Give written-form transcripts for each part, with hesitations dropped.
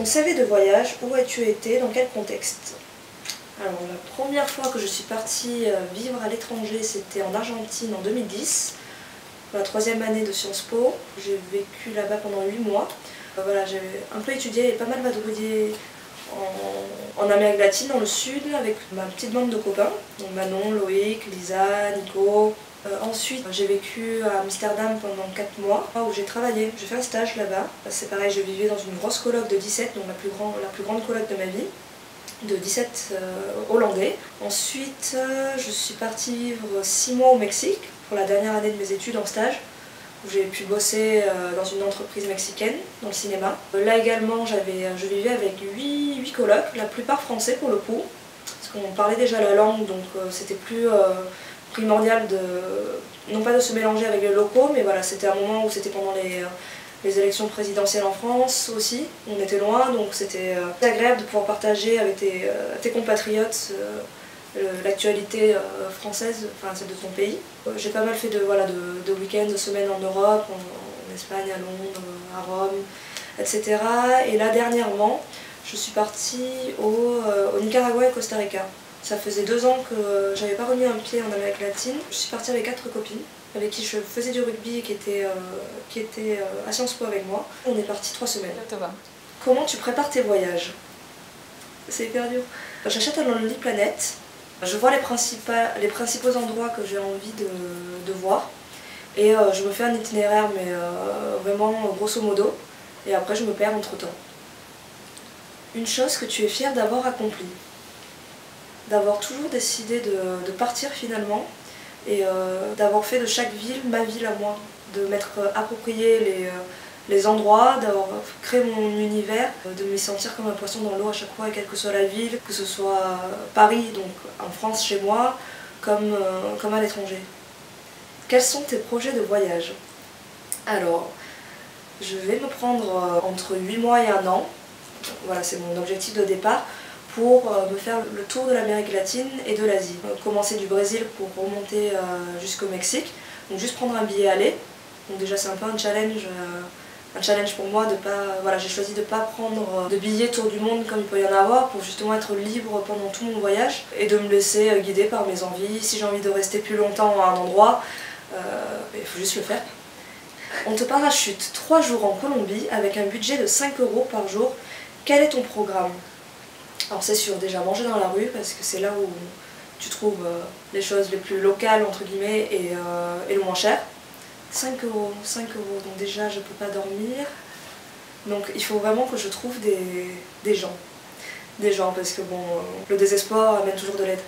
ton CV de voyage, où as-tu été, dans quel contexte? Alors la première fois que je suis partie vivre à l'étranger, c'était en Argentine en 2010, pour la 3e année de Sciences Po. J'ai vécu là-bas pendant 8 mois. Voilà, j'ai un peu étudié et pas mal vadrouillé en Amérique latine, dans le sud, avec ma petite bande de copains, donc Manon, Loïc, Lisa, Nico. Ensuite, j'ai vécu à Amsterdam pendant 4 mois, où j'ai travaillé. J'ai fait un stage là-bas. C'est pareil, je vivais dans une grosse coloc de 17, donc la plus grande coloc de ma vie, de 17 Hollandais. Ensuite, je suis partie vivre 6 mois au Mexique, pour la dernière année de mes études en stage, où j'ai pu bosser dans une entreprise mexicaine, dans le cinéma. Là également, je vivais avec 8 colocs, la plupart français pour le coup, parce qu'on parlait déjà la langue, donc c'était plus primordial non pas de se mélanger avec les locaux, mais voilà, c'était un moment où c'était pendant les élections présidentielles en France aussi. On était loin, donc c'était agréable de pouvoir partager avec tes compatriotes l'actualité française, enfin celle de ton pays. J'ai pas mal fait de week-ends, de semaines en Europe, en Espagne, à Londres, à Rome, etc. Et là dernièrement, je suis partie au Nicaragua et Costa Rica. Ça faisait 2 ans que j'avais pas remis un pied en Amérique latine. Je suis partie avec 4 copines, avec qui je faisais du rugby et qui étaient à Sciences Po avec moi. On est parti 3 semaines. Comment tu prépares tes voyages? C'est hyper dur. J'achète un Lonely Planet. Je vois les principaux endroits que j'ai envie de voir. Et je me fais un itinéraire, mais vraiment grosso modo. Et après, je me perds entre-temps. Une chose que tu es fière d'avoir accomplie. D'avoir toujours décidé de partir finalement et d'avoir fait de chaque ville ma ville à moi, de m'être approprié les endroits, d'avoir créé mon univers, de me sentir comme un poisson dans l'eau à chaque fois, quelle que soit la ville, que ce soit Paris, donc en France chez moi, comme à l'étranger. Quels sont tes projets de voyage? Alors, je vais me prendre entre 8 mois et 1 an, voilà c'est mon objectif de départ, pour me faire le tour de l'Amérique latine et de l'Asie. Commencer du Brésil pour remonter jusqu'au Mexique, donc juste prendre un billet aller. Donc déjà c'est un peu un challenge pour moi de pas, voilà, j'ai choisi de ne pas prendre de billets tour du monde comme il peut y en avoir pour justement être libre pendant tout mon voyage et de me laisser guider par mes envies. Si j'ai envie de rester plus longtemps à un endroit, il faut juste le faire. On te parachute 3 jours en Colombie avec un budget de 5 € par jour. Quel est ton programme? Alors c'est sûr, déjà manger dans la rue parce que c'est là où tu trouves les choses les plus locales entre guillemets et le moins cher. 5 €, donc déjà je peux pas dormir. Donc il faut vraiment que je trouve des gens. Des gens parce que bon, le désespoir amène toujours de l'aide.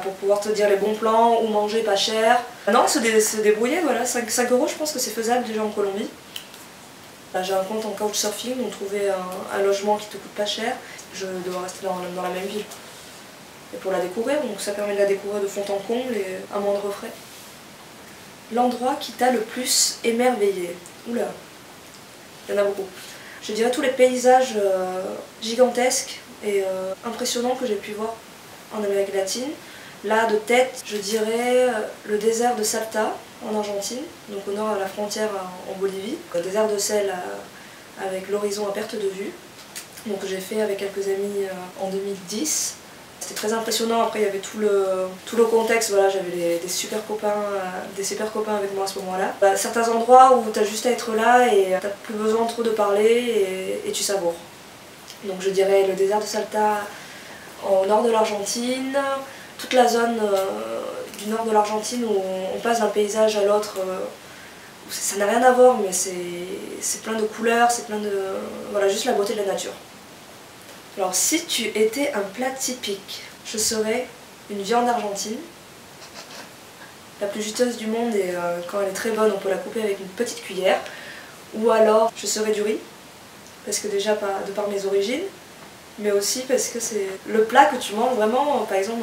Pour pouvoir te dire les bons plans, où manger pas cher. Non, se débrouiller, voilà, 5 € je pense que c'est faisable déjà en Colombie. J'ai un compte en couchsurfing, on trouvait un logement qui te coûte pas cher. Je dois rester dans la même ville. Et pour la découvrir, donc ça permet de la découvrir de fond en comble et à moindre frais. L'endroit qui t'a le plus émerveillé? Oula, il y en a beaucoup. Je dirais tous les paysages gigantesques et impressionnants que j'ai pu voir en Amérique latine. Là, de tête, je dirais le désert de Salta, en Argentine, donc au nord à la frontière en Bolivie. Le désert de sel avec l'horizon à perte de vue, donc j'ai fait avec quelques amis en 2010. C'était très impressionnant, après il y avait tout le contexte, voilà, j'avais des super copains avec moi à ce moment-là. Certains endroits où tu as juste à être là et tu n'as plus besoin trop de parler et tu savoures. Donc je dirais le désert de Salta au nord de l'Argentine, toute la zone du nord de l'Argentine où on passe d'un paysage à l'autre, ça n'a rien à voir mais c'est plein de couleurs, c'est plein de... voilà, juste la beauté de la nature. Alors si tu étais un plat typique, je serais une viande argentine, la plus juteuse du monde et quand elle est très bonne on peut la couper avec une petite cuillère, ou alors je serais du riz, parce que déjà de par mes origines, mais aussi parce que c'est le plat que tu manges vraiment, par exemple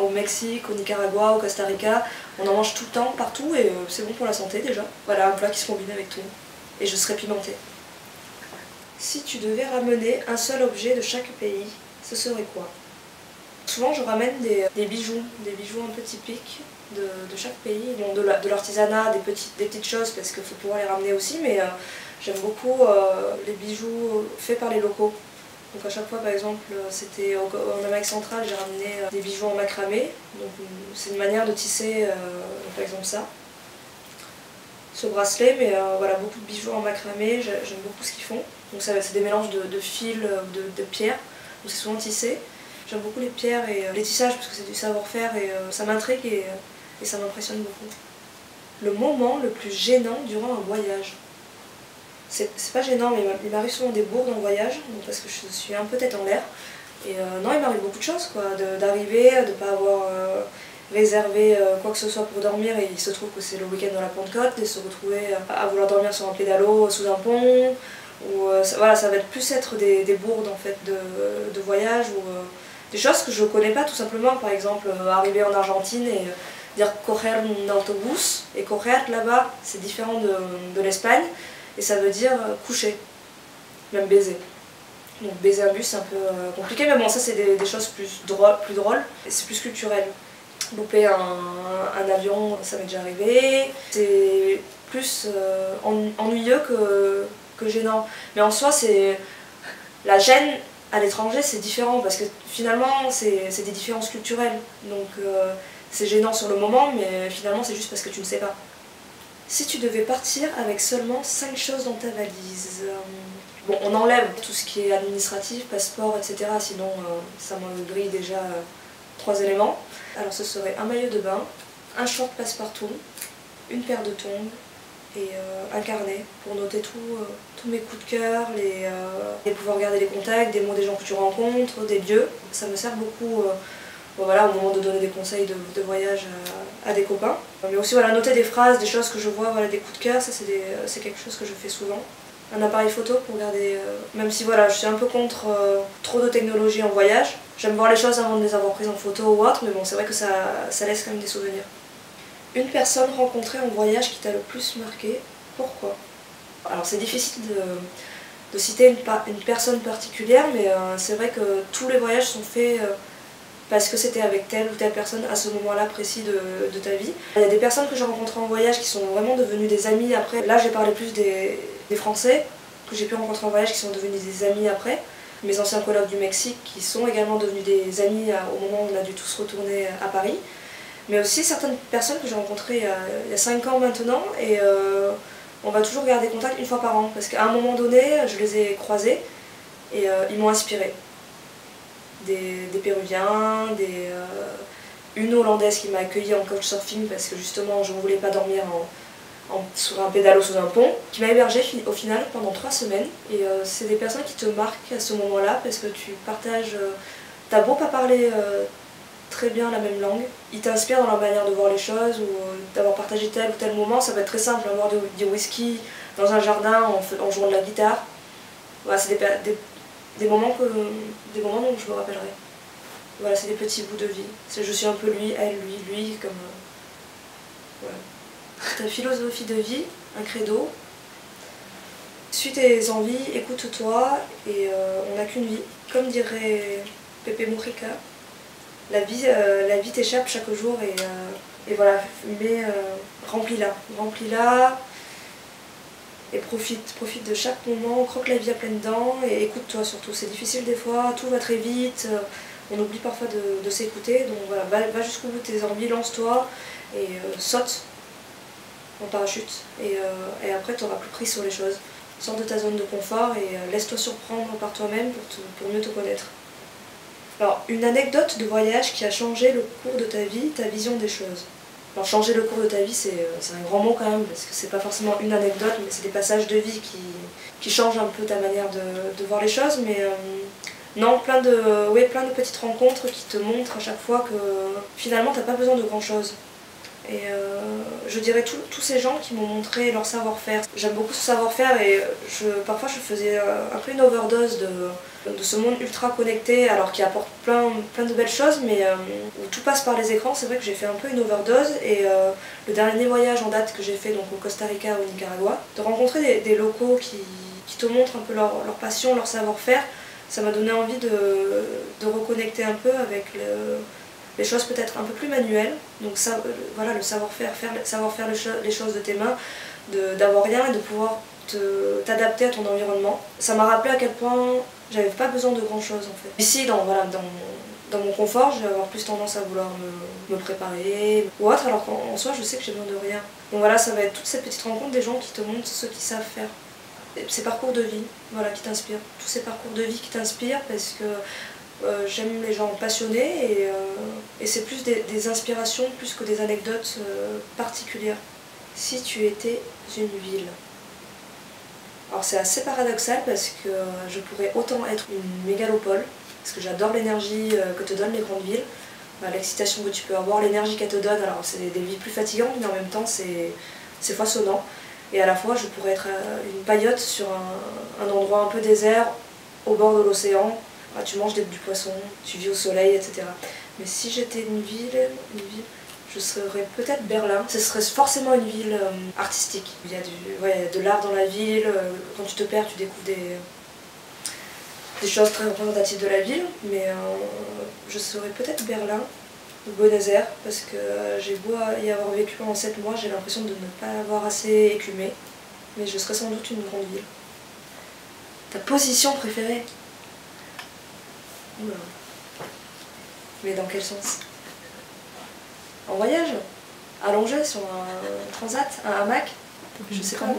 au Mexique, au Nicaragua, au Costa Rica, on en mange tout le temps, partout, et c'est bon pour la santé déjà. Voilà, un plat qui se combine avec tout. Et je serais pimentée. Si tu devais ramener un seul objet de chaque pays, ce serait quoi? Souvent je ramène des bijoux un peu typiques de chaque pays, bon, de l'artisanat, des petites choses parce qu'il faut pouvoir les ramener aussi, mais j'aime beaucoup les bijoux faits par les locaux. Donc à chaque fois, par exemple, c'était en Amérique centrale, j'ai ramené des bijoux en macramé. Donc c'est une manière de tisser, par exemple ça. Ce bracelet, mais voilà, beaucoup de bijoux en macramé, j'aime beaucoup ce qu'ils font. Donc c'est des mélanges de fils, de pierres, donc c'est souvent tissé. J'aime beaucoup les pierres et les tissages parce que c'est du savoir-faire et ça m'intrigue et ça m'impressionne beaucoup. Le moment le plus gênant durant un voyage. C'est pas gênant, mais il m'arrive souvent des bourdes en voyage, donc parce que je suis un peu tête en l'air. Et non, il m'arrive beaucoup de choses, quoi, d'arriver, de ne pas avoir réservé quoi que ce soit pour dormir et il se trouve que c'est le week-end dans la Pentecôte et se retrouver à vouloir dormir sur un pédalo sous un pont. Ou, voilà, ça va plus être des bourdes en fait, de voyage ou des choses que je ne connais pas tout simplement. Par exemple, arriver en Argentine et dire coger un autobus. Et coger là-bas, c'est différent de l'Espagne et ça veut dire coucher, même baiser. Donc baiser un bus c'est un peu compliqué, mais bon, ça c'est des choses plus drôles et c'est plus culturel. Louper un avion, ça m'est déjà arrivé. C'est plus ennuyeux que gênant. Mais en soi, la gêne à l'étranger, c'est différent parce que finalement, c'est des différences culturelles. Donc c'est gênant sur le moment, mais finalement, c'est juste parce que tu ne sais pas. Si tu devais partir avec seulement 5 choses dans ta valise, bon, on enlève tout ce qui est administratif, passeport, etc. Sinon, ça me grille déjà 3 éléments. Alors ce serait un maillot de bain, un short passe-partout, une paire de tongs et un carnet pour noter tous mes coups de cœur, et pouvoir regarder les contacts, des mots des gens que tu rencontres, des lieux. Ça me sert beaucoup bon, voilà, au moment de donner des conseils de voyage à des copains. Mais aussi voilà, noter des phrases, des choses que je vois, voilà, des coups de cœur, ça c'est quelque chose que je fais souvent. Un appareil photo pour regarder, même si voilà, je suis un peu contre trop de technologie en voyage. J'aime voir les choses avant de les avoir prises en photo ou autre, mais bon, c'est vrai que ça laisse quand même des souvenirs. Une personne rencontrée en voyage qui t'a le plus marqué, pourquoi? Alors c'est difficile de citer une personne particulière, mais c'est vrai que tous les voyages sont faits parce que c'était avec telle ou telle personne à ce moment-là précis de ta vie. Il y a des personnes que j'ai rencontrées en voyage qui sont vraiment devenues des amies après. Là j'ai parlé plus des Français que j'ai pu rencontrer en voyage qui sont devenus des amis après. Mes anciens collègues du Mexique qui sont également devenus des amis au moment où on a dû tous retourner à Paris. Mais aussi certaines personnes que j'ai rencontrées il y a 5 ans maintenant et on va toujours garder contact une fois par an parce qu'à un moment donné je les ai croisés et ils m'ont inspiré. Des Péruviens, une Hollandaise qui m'a accueillie en couchsurfing parce que justement je ne voulais pas dormir sur un pédalo sous un pont, qui m'a hébergée au final pendant 3 semaines. Et c'est des personnes qui te marquent à ce moment-là parce que tu partages, t'as beau pas parler très bien la même langue, ils t'inspirent dans leur manière de voir les choses ou d'avoir partagé tel ou tel moment. Ça peut être très simple, boire du whisky dans un jardin en jouant de la guitare. Voilà, c'est des moments dont je me rappellerai. Voilà, c'est des petits bouts de vie. Je suis un peu lui, elle, lui, comme... voilà. Ta philosophie de vie, un credo. Suis tes envies, écoute-toi et on n'a qu'une vie. Comme dirait Pepe Mujica, la vie t'échappe chaque jour et voilà, mais remplis-la. Remplis-la et profite de chaque moment, croque la vie à pleines dents et écoute-toi surtout. C'est difficile des fois, tout va très vite, on oublie parfois de s'écouter, donc voilà, va jusqu'au bout de tes envies, lance-toi et saute en parachute et après tu auras plus prise sur les choses. Sors de ta zone de confort et laisse-toi surprendre par toi-même pour mieux te connaître. Alors, une anecdote de voyage qui a changé le cours de ta vie, ta vision des choses. Alors changer le cours de ta vie, c'est un grand mot quand même, parce que c'est pas forcément une anecdote, mais c'est des passages de vie qui changent un peu ta manière de voir les choses, mais non, plein de petites rencontres qui te montrent à chaque fois que finalement t'as pas besoin de grand chose. Et je dirais tous ces gens qui m'ont montré leur savoir-faire. J'aime beaucoup ce savoir-faire et parfois je faisais un peu une overdose de ce monde ultra connecté, alors qui apporte plein de belles choses, mais où tout passe par les écrans. C'est vrai que j'ai fait un peu une overdose et le dernier voyage en date que j'ai fait donc au Costa Rica, au Nicaragua, de rencontrer des locaux qui te montrent un peu leur passion, leur savoir-faire, ça m'a donné envie de reconnecter un peu avec les choses peut-être un peu plus manuelles, donc ça, voilà, le savoir-faire, les choses de tes mains, d'avoir rien et de pouvoir t'adapter à ton environnement. Ça m'a rappelé à quel point J'avais pas besoin de grand chose en fait. Ici, dans mon confort, je vais avoir plus tendance à vouloir me préparer ou autre, alors qu'en soi, je sais que j'ai besoin de rien. Donc voilà, ça va être toutes ces petites rencontres des gens qui te montrent ce qu'ils savent faire. Et ces parcours de vie, voilà, qui t'inspirent. Tous ces parcours de vie qui t'inspirent parce que j'aime les gens passionnés et c'est plus des inspirations plus que des anecdotes particulières. Si tu étais une ville. Alors c'est assez paradoxal parce que je pourrais autant être une mégalopole, parce que j'adore l'énergie que te donnent les grandes villes, l'excitation que tu peux avoir, l'énergie qu'elles te donnent, alors c'est des villes plus fatigantes mais en même temps c'est foisonnant. Et à la fois je pourrais être une paillote sur un endroit un peu désert, au bord de l'océan, tu manges du poisson, tu vis au soleil, etc. Mais si j'étais une ville, je serais peut-être Berlin. Ce serait forcément une ville artistique. Il y a de l'art dans la ville. Quand tu te perds, tu découvres des choses très représentatives de la ville. Mais je serais peut-être Berlin ou Buenos Aires parce que j'ai beau y avoir vécu pendant 7 mois, j'ai l'impression de ne pas avoir assez écumé. Mais je serais sans doute une grande ville. Ta position préférée? Oula. Mais dans quel sens? En voyage? Allongé sur un transat? Un hamac? Je sais pas moi.